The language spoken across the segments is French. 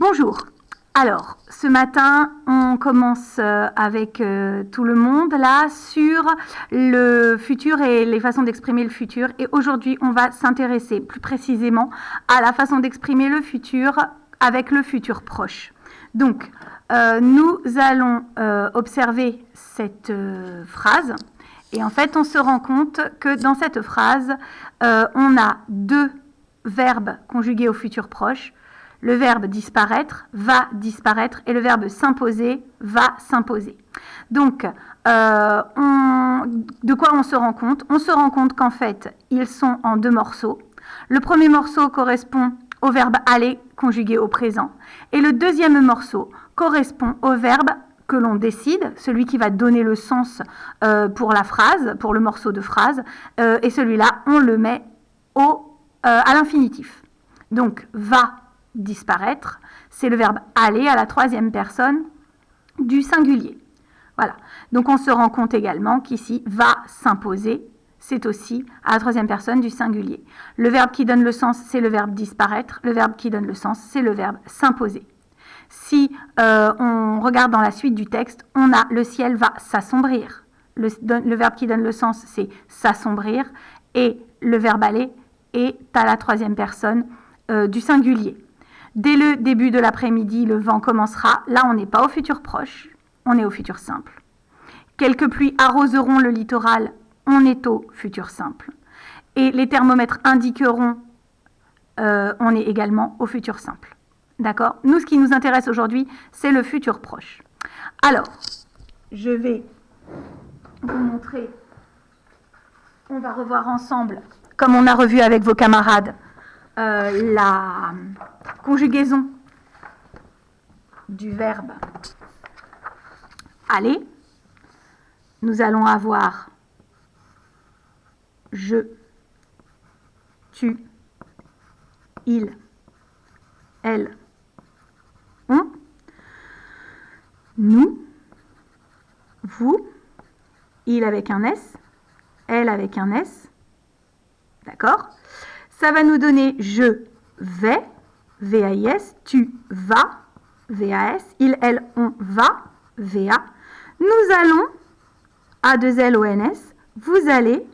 Bonjour. Alors, ce matin, on commence avec tout le monde là sur le futur et les façons d'exprimer le futur. Et aujourd'hui, on va s'intéresser plus précisément à la façon d'exprimer le futur avec le futur proche. Donc, nous allons observer cette phrase. Et en fait, on se rend compte que dans cette phrase, on a deux verbes conjugués au futur proche. Le verbe disparaître va disparaître et le verbe s'imposer va s'imposer. Donc, de quoi on se rend compte? On se rend compte qu'en fait, ils sont en deux morceaux. Le premier morceau correspond au verbe aller conjugué au présent et le deuxième morceau correspond au verbe que l'on décide, celui qui va donner le sens pour la phrase, pour le morceau de phrase, et celui-là, on le met à l'infinitif. Donc, va disparaître, c'est le verbe aller à la troisième personne du singulier. Voilà. Donc, on se rend compte également qu'ici, va s'imposer, c'est aussi à la troisième personne du singulier. Le verbe qui donne le sens, c'est le verbe disparaître. Le verbe qui donne le sens, c'est le verbe s'imposer. Si on regarde dans la suite du texte, on a le ciel va s'assombrir. Le verbe qui donne le sens, c'est s'assombrir. Et le verbe aller est à la troisième personne du singulier. Dès le début de l'après-midi, le vent commencera. Là, on n'est pas au futur proche, on est au futur simple. Quelques pluies arroseront le littoral, on est au futur simple. Et les thermomètres indiqueront, on est également au futur simple. D'accord? Nous, ce qui nous intéresse aujourd'hui, c'est le futur proche. Alors, je vais vous montrer, on va revoir ensemble, comme on a revu avec vos camarades, la conjugaison du verbe aller. Nous allons avoir je, tu, il, elle, on, nous, vous, il avec un S, elle avec un S, d'accord? Ça va nous donner je vais, V-A-I-S, tu vas, V-A-S, il, elle, on va, V-A. Nous allons, A2L-O-N-S, vous allez,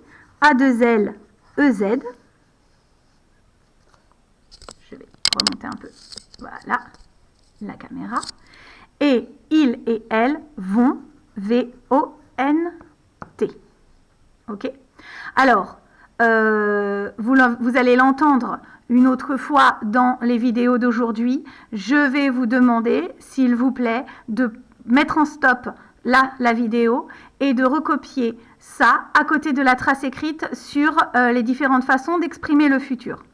A2L-E-Z. Je vais remonter un peu, voilà, la caméra. Et il et elle vont, V-O-N-T. Ok? Alors, vous allez l'entendre une autre fois dans les vidéos d'aujourd'hui. Je vais vous demander, s'il vous plaît, de mettre en stop la vidéo et de recopier ça à côté de la trace écrite sur les différentes façons d'exprimer le futur.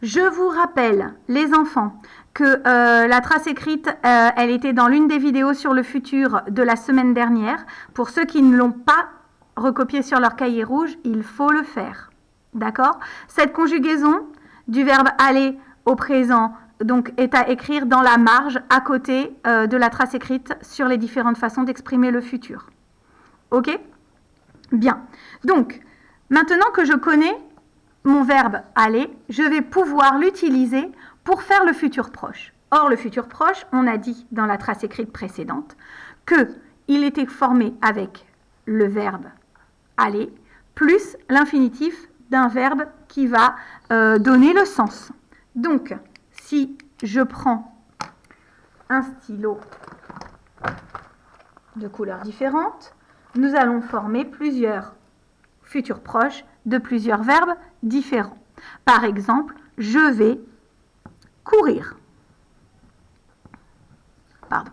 Je vous rappelle, les enfants, que la trace écrite, elle était dans l'une des vidéos sur le futur de la semaine dernière. Pour ceux qui ne l'ont pas recopié sur leur cahier rouge, il faut le faire. D'accord? Cette conjugaison du verbe aller au présent donc, est à écrire dans la marge à côté de la trace écrite sur les différentes façons d'exprimer le futur. Ok? Bien. Donc, maintenant que je connais mon verbe aller, je vais pouvoir l'utiliser pour faire le futur proche. Or, le futur proche, on a dit dans la trace écrite précédente qu'il était formé avec le verbe aller plus l'infinitif d'un verbe qui va donner le sens. Donc, si je prends un stylo de couleurs différentes, nous allons former plusieurs futurs proches de plusieurs verbes différents. Par exemple, je vais courir. Pardon,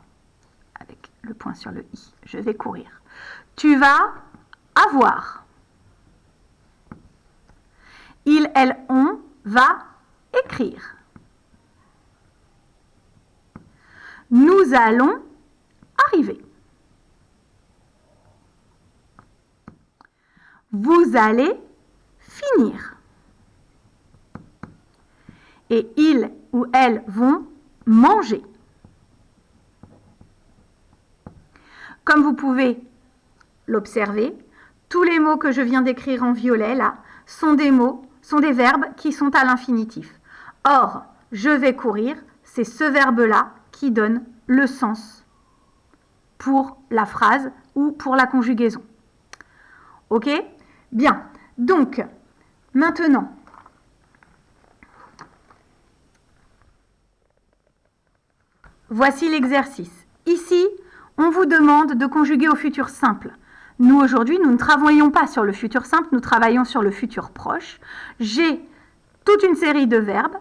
avec le point sur le i, je vais courir. Tu vas avoir. Il, elle, on va écrire. Nous allons arriver. Vous allez finir. Et ils ou elles vont manger. Comme vous pouvez l'observer, tous les mots que je viens d'écrire en violet là sont des verbes qui sont à l'infinitif. Or, je vais courir, c'est ce verbe-là qui donne le sens pour la phrase ou pour la conjugaison. Ok? Bien. Donc, maintenant, voici l'exercice. Ici, on vous demande de conjuguer au futur simple. Nous, aujourd'hui, nous ne travaillons pas sur le futur simple, nous travaillons sur le futur proche. J'ai toute une série de verbes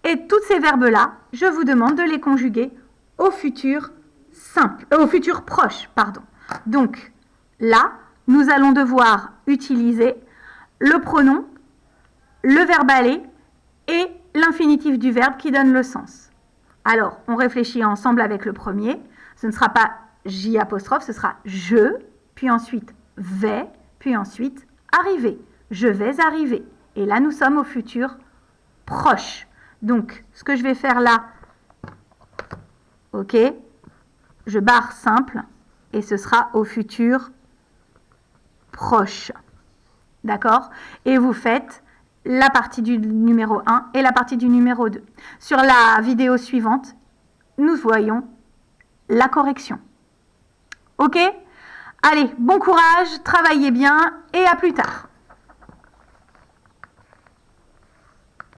et tous ces verbes-là, je vous demande de les conjuguer au futur simple, au futur proche, pardon. Donc, là, nous allons devoir utiliser le pronom, le verbe aller et l'infinitif du verbe qui donne le sens. Alors, on réfléchit ensemble avec le premier. Ce ne sera pas J apostrophe, ce sera je, puis ensuite vais, puis ensuite arriver. Je vais arriver. Et là, nous sommes au futur proche. Donc, ce que je vais faire là, ok, je barre simple et ce sera au futur proche. D'accord? Et vous faites la partie du numéro 1 et la partie du numéro 2. Sur la vidéo suivante, nous voyons la correction. Ok? Allez, bon courage, travaillez bien et à plus tard.